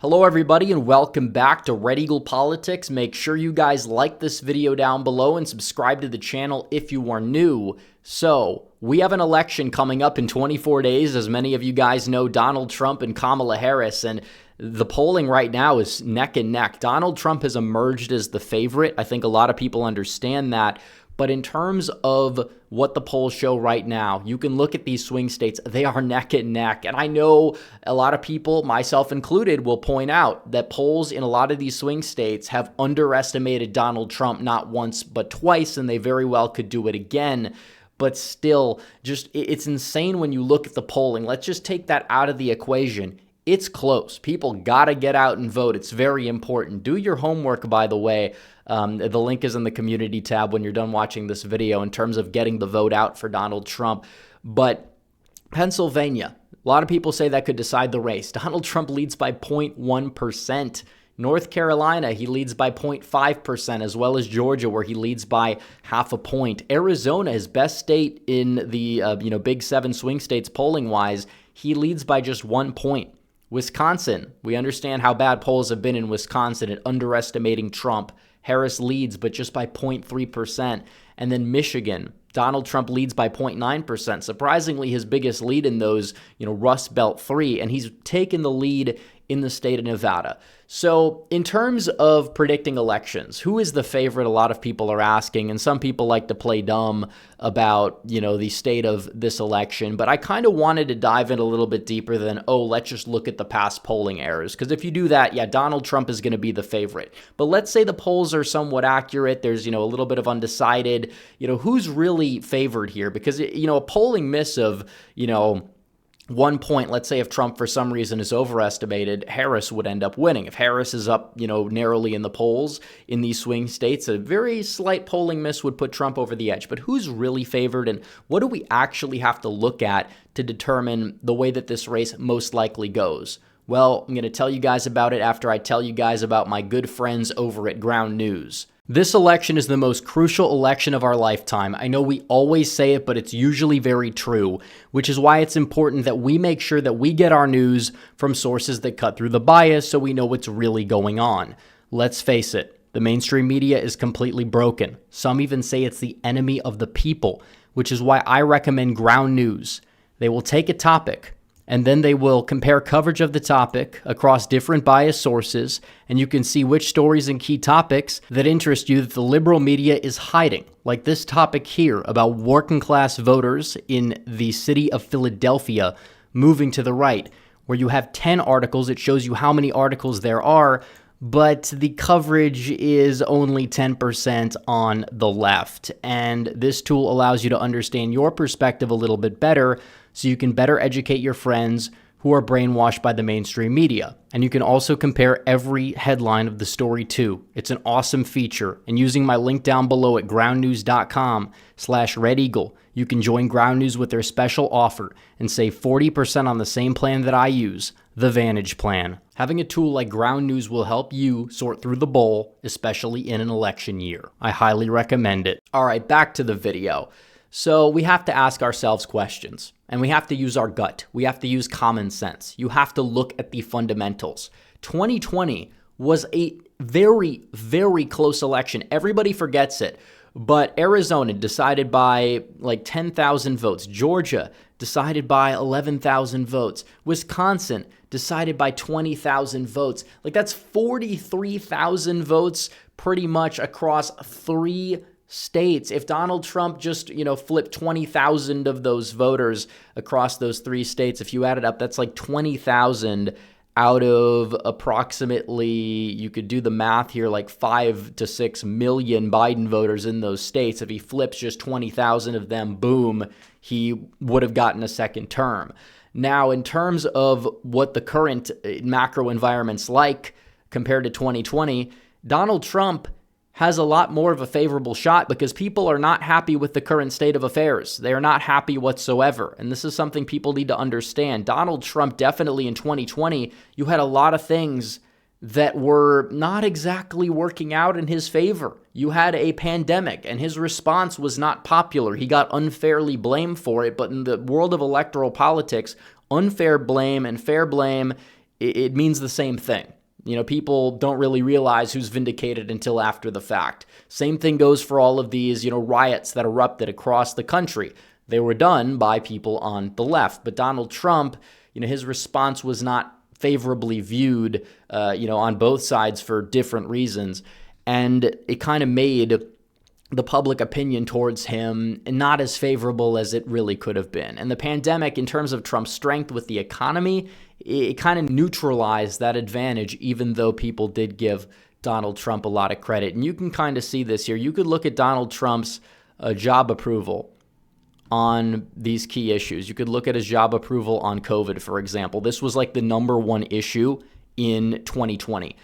Hello everybody and welcome back to Red Eagle Politics. Make sure you guys like this video down below and subscribe to the channel if you are new. So, we have an election coming up in 24 days. As many of you guys know, Donald Trump and Kamala Harris, and the polling right now is neck and neck. Donald Trump has emerged as the favorite. I think a lot of people understand that. But in terms of what the polls show right now, you can look at these swing states. They are neck and neck. And I know a lot of people, myself included, will point out that polls in a lot of these swing states have underestimated Donald Trump not once but twice, and they very well could do it again. But still, it's insane when you look at the polling. Let's just take that out of the equation. It's close. People got to get out and vote. It's very important. Do your homework, by the way. The link is in the community tab when you're done watching this video in terms of getting the vote out for Donald Trump. But Pennsylvania, a lot of people say that could decide the race. Donald Trump leads by 0.1%. North Carolina, he leads by 0.5%, as well as Georgia, where he leads by half a point. Arizona, his best state in the Big Seven swing states polling-wise, he leads by just 1 point. Wisconsin, we understand how bad polls have been in Wisconsin at underestimating Trump. Harris leads, but just by 0.3%. And then Michigan, Donald Trump leads by 0.9%. Surprisingly, his biggest lead in those, Rust Belt 3, and he's taken the lead in the state of Nevada. So in terms of predicting elections, who is the favorite? A lot of people are asking, and some people like to play dumb about, the state of this election. But I kind of wanted to dive in a little bit deeper than, let's just look at the past polling errors. Because if you do that, yeah, Donald Trump is going to be the favorite. But let's say the polls are somewhat accurate. There's, a little bit of undecided. Who's really favored here? Because, a polling miss of, 1 point, let's say if Trump for some reason is overestimated, Harris would end up winning. If Harris is up, narrowly in the polls in these swing states, a very slight polling miss would put Trump over the edge. But who's really favored, and what do we actually have to look at to determine the way that this race most likely goes? Well, I'm going to tell you guys about it after I tell you guys about my good friends over at Ground News. This election is the most crucial election of our lifetime. I know we always say it, but it's usually very true, which is why it's important that we make sure that we get our news from sources that cut through the bias so we know what's really going on. Let's face it, the mainstream media is completely broken. Some even say it's the enemy of the people, which is why I recommend Ground News. They will take a topic, and then they will compare coverage of the topic across different biased sources, and you can see which stories and key topics that interest you that the liberal media is hiding. Like this topic here about working class voters in the city of Philadelphia moving to the right, where you have 10 articles. It shows you how many articles there are, but the coverage is only 10% on the left. And this tool allows you to understand your perspective a little bit better, so you can better educate your friends who are brainwashed by the mainstream media. And you can also compare every headline of the story too. It's an awesome feature. And using my link down below at groundnews.com/redeagle, you can join Ground News with their special offer and save 40% on the same plan that I use, the Vantage plan. Having a tool like Ground News will help you sort through the bowl, especially in an election year. I highly recommend it. All right, back to the video. So we have to ask ourselves questions, and we have to use our gut. We have to use common sense. You have to look at the fundamentals. 2020 was a very, very close election. Everybody forgets it. But Arizona decided by like 10,000 votes. Georgia decided by 11,000 votes. Wisconsin decided by 20,000 votes. Like that's 43,000 votes pretty much across 3 states. If Donald Trump just, flipped 20,000 of those voters across those 3 states, if you add it up, that's like 20,000 out of approximately, you could do the math here, like 5 to 6 million Biden voters in those states. If he flips just 20,000 of them, boom, he would have gotten a second term. Now, in terms of what the current macro environment's like compared to 2020, Donald Trump has a lot more of a favorable shot because people are not happy with the current state of affairs. They are not happy whatsoever. And this is something people need to understand. Donald Trump, definitely in 2020, you had a lot of things that were not exactly working out in his favor. You had a pandemic, and his response was not popular. He got unfairly blamed for it. But in the world of electoral politics, unfair blame and fair blame it means the same thing. People don't really realize who's vindicated until after the fact. Same thing goes for all of these, riots that erupted across the country. They were done by people on the left. But Donald Trump, his response was not favorably viewed, on both sides for different reasons. And it kind of made the public opinion towards him not as favorable as it really could have been. And the pandemic, in terms of Trump's strength with the economy, it kind of neutralized that advantage, even though people did give Donald Trump a lot of credit. And you can kind of see this here. You could look at Donald Trump's job approval on these key issues. You could look at his job approval on COVID, for example. This was like the number one issue in 2020.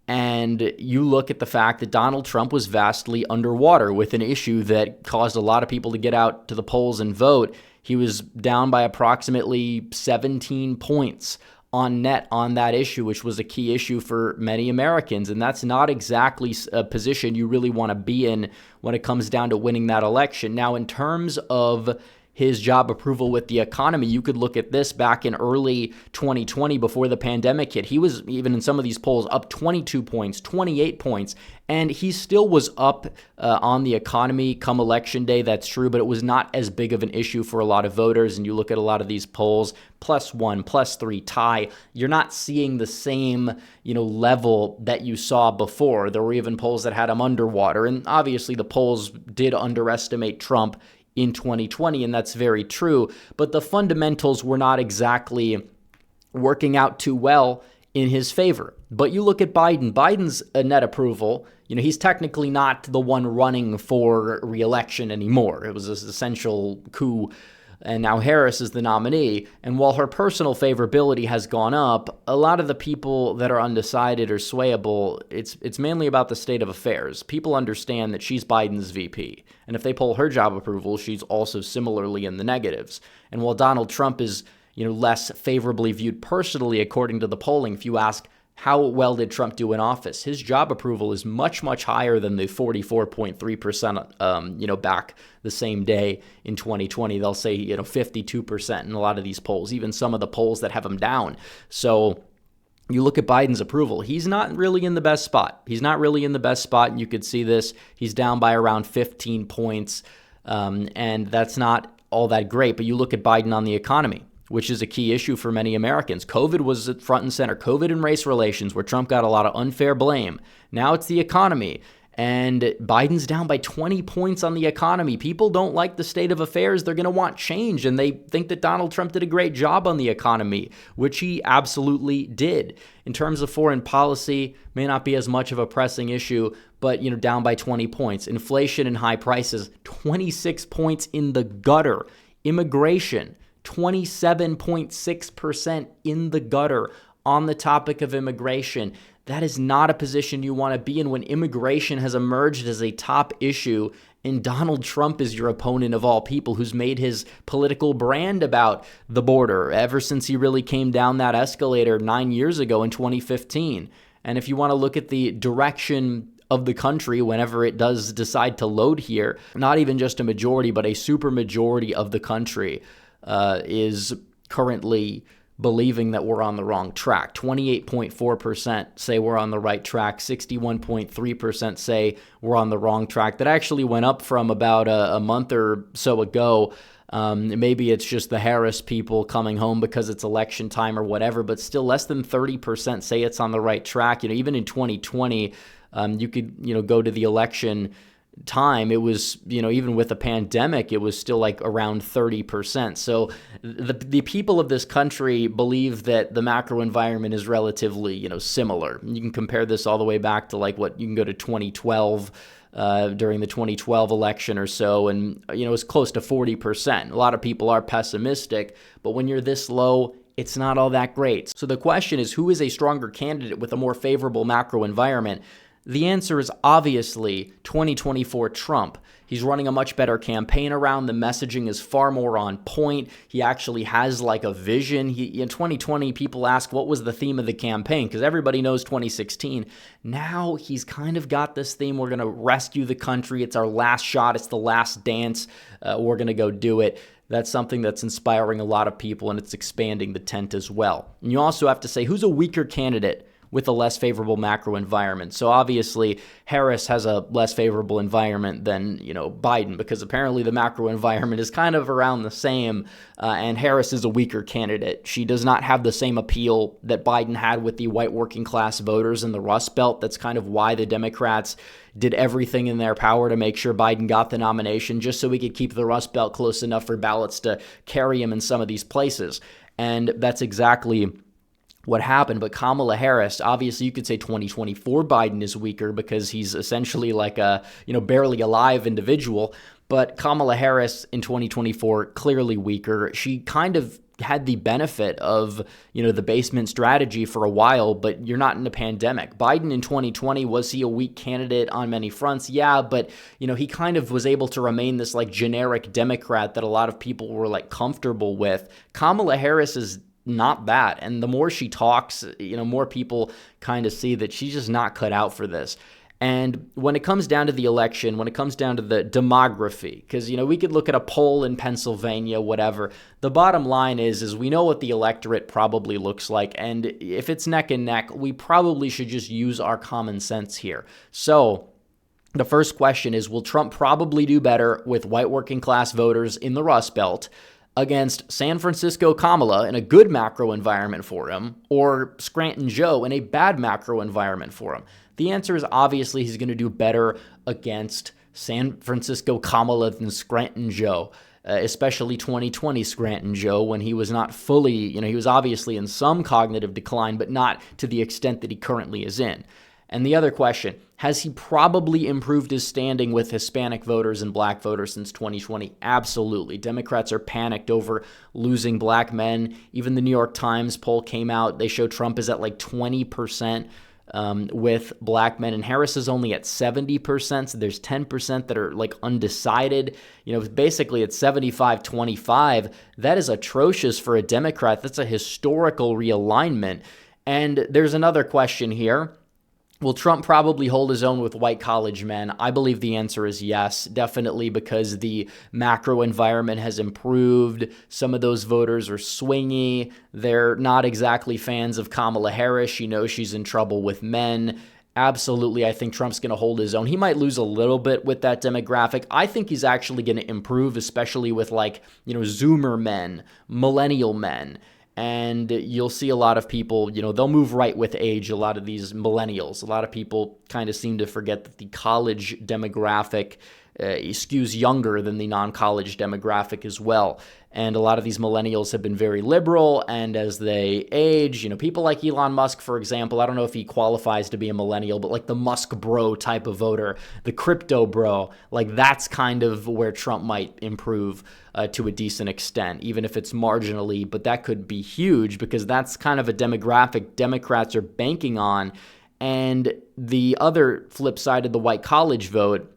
And you look at the fact that Donald Trump was vastly underwater with an issue that caused a lot of people to get out to the polls and vote. He was down by approximately 17 points on net on that issue, which was a key issue for many Americans. And that's not exactly a position you really want to be in when it comes down to winning that election. Now, in terms of his job approval with the economy, you could look at this back in early 2020 before the pandemic hit. He was, even in some of these polls, up 22 points, 28 points, and he still was up on the economy come election day. That's true, but it was not as big of an issue for a lot of voters. And you look at a lot of these polls, +1, +3, tie, you're not seeing the same, level that you saw before. There were even polls that had him underwater, and obviously the polls did underestimate Trump in 2020, and that's very true. But the fundamentals were not exactly working out too well in his favor. But you look at Biden. Biden's a net approval. He's technically not the one running for re-election anymore. It was an essential coup, and now Harris is the nominee. And while her personal favorability has gone up, a lot of the people that are undecided or swayable, it's mainly about the state of affairs. People understand that she's Biden's VP. And if they poll her job approval, she's also similarly in the negatives. And while Donald Trump is, less favorably viewed personally, according to the polling, if you ask, how well did Trump do in office? His job approval is much, much higher than the 44.3%, back the same day in 2020. They'll say, 52% in a lot of these polls, even some of the polls that have him down. So you look at Biden's approval, he's not really in the best spot. And you could see this. He's down by around 15 points, and that's not all that great. But you look at Biden on the economy, which is a key issue for many Americans. COVID was at front and center. COVID and race relations, where Trump got a lot of unfair blame. Now it's the economy. And Biden's down by 20 points on the economy. People don't like the state of affairs. They're going to want change. And they think that Donald Trump did a great job on the economy, which he absolutely did. In terms of foreign policy, may not be as much of a pressing issue, but, down by 20 points. Inflation and high prices, 26 points in the gutter. Immigration, 27.6% in the gutter on the topic of immigration. That is not a position you want to be in when immigration has emerged as a top issue, and Donald Trump is your opponent of all people, who's made his political brand about the border ever since he really came down that escalator 9 years ago in 2015. And if you want to look at the direction of the country whenever it does decide to load here, not even just a majority, but a supermajority of the country is currently believing that we're on the wrong track. 28.4% say we're on the right track. 61.3% say we're on the wrong track. That actually went up from about a month or so ago. Maybe it's just the Harris people coming home because it's election time or whatever, but still less than 30% say it's on the right track. Even in 2020, you could, go to the election time, it was, even with the pandemic, it was still like around 30%. So the people of this country believe that the macro environment is relatively, similar. You can compare this all the way back to you can go to 2012, during the 2012 election or so, and, it's close to 40%. A lot of people are pessimistic, but when you're this low, it's not all that great. So the question is, who is a stronger candidate with a more favorable macro environment? The answer is obviously 2024 Trump. He's running a much better campaign around. The messaging is far more on point. He actually has like a vision. In 2020, people ask, what was the theme of the campaign? Because everybody knows 2016. Now he's kind of got this theme. We're going to rescue the country. It's our last shot. It's the last dance. We're going to go do it. That's something that's inspiring a lot of people, and it's expanding the tent as well. And you also have to say, who's a weaker candidate with a less favorable macro environment? So obviously Harris has a less favorable environment than, Biden, because apparently the macro environment is kind of around the same, and Harris is a weaker candidate. She does not have the same appeal that Biden had with the white working class voters in the Rust Belt. That's kind of why the Democrats did everything in their power to make sure Biden got the nomination, just so we could keep the Rust Belt close enough for ballots to carry him in some of these places. And that's exactly what happened. But Kamala Harris, obviously you could say 2024 Biden is weaker because he's essentially like a, barely alive individual. But Kamala Harris in 2024, clearly weaker. She kind of had the benefit of, the basement strategy for a while, but you're not in a pandemic. Biden in 2020, was he a weak candidate on many fronts? Yeah, but, he kind of was able to remain this like generic Democrat that a lot of people were like comfortable with. Kamala Harris is not that. And the more she talks, more people kind of see that she's just not cut out for this. And when it comes down to the election, when it comes down to the demography, because, we could look at a poll in Pennsylvania, whatever. The bottom line is we know what the electorate probably looks like. And if it's neck and neck, we probably should just use our common sense here. So the first question is, will Trump probably do better with white working class voters in the Rust Belt against San Francisco Kamala in a good macro environment for him, or Scranton Joe in a bad macro environment for him? The answer is obviously he's going to do better against San Francisco Kamala than Scranton Joe, especially 2020 Scranton Joe, when he was not fully, he was obviously in some cognitive decline, but not to the extent that he currently is in. And the other question, has he probably improved his standing with Hispanic voters and black voters since 2020? Absolutely. Democrats are panicked over losing black men. Even the New York Times poll came out. They show Trump is at like 20% with black men, and Harris is only at 70%. So there's 10% that are like undecided. Basically it's 75-25. That is atrocious for a Democrat. That's a historical realignment. And there's another question here. Will Trump probably hold his own with white college men? I believe the answer is yes, definitely, because the macro environment has improved. Some of those voters are swingy. They're not exactly fans of Kamala Harris. She knows she's in trouble with men. Absolutely, I think Trump's going to hold his own. He might lose a little bit with that demographic. I think he's actually going to improve, especially with Zoomer men, millennial men. And you'll see a lot of people, they'll move right with age, a lot of these millennials. A lot of people kind of seem to forget that the college demographic skews younger than the non-college demographic as well. And a lot of these millennials have been very liberal, and as they age, people like Elon Musk, for example, I don't know if he qualifies to be a millennial, but like the Musk bro type of voter, the crypto bro, like that's kind of where Trump might improve to a decent extent, even if it's marginally, but that could be huge because that's kind of a demographic Democrats are banking on. And the other flip side of the white college vote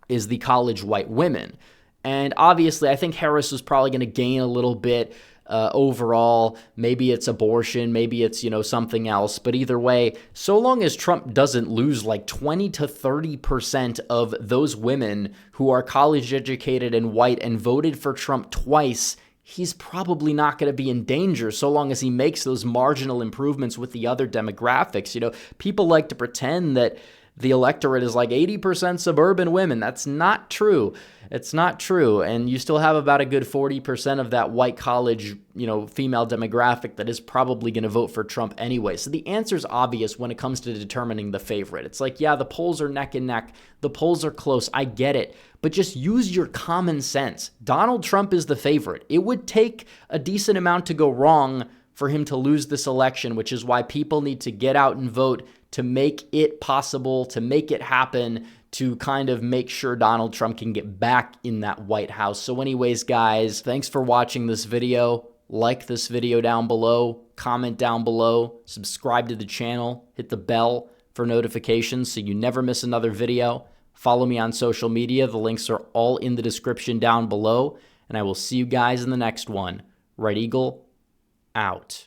is the college white women. And obviously, I think Harris is probably going to gain a little bit overall. Maybe it's abortion, maybe it's, something else. But either way, so long as Trump doesn't lose like 20 to 30% of those women who are college educated and white and voted for Trump twice, he's probably not going to be in danger so long as he makes those marginal improvements with the other demographics. People like to pretend that the electorate is like 80% suburban women. That's not true. It's not true. And you still have about a good 40% of that white college, female demographic that is probably going to vote for Trump anyway. So the answer is obvious when it comes to determining the favorite. It's like, yeah, the polls are neck and neck. The polls are close. I get it. But just use your common sense. Donald Trump is the favorite. It would take a decent amount to go wrong for him to lose this election, which is why people need to get out and vote to make it possible, to make it happen, to kind of make sure Donald Trump can get back in that White House. So anyways, guys, thanks for watching this video. Like this video down below, comment down below, subscribe to the channel, hit the bell for notifications so you never miss another video. Follow me on social media. The links are all in the description down below. And I will see you guys in the next one. Red Eagle, out.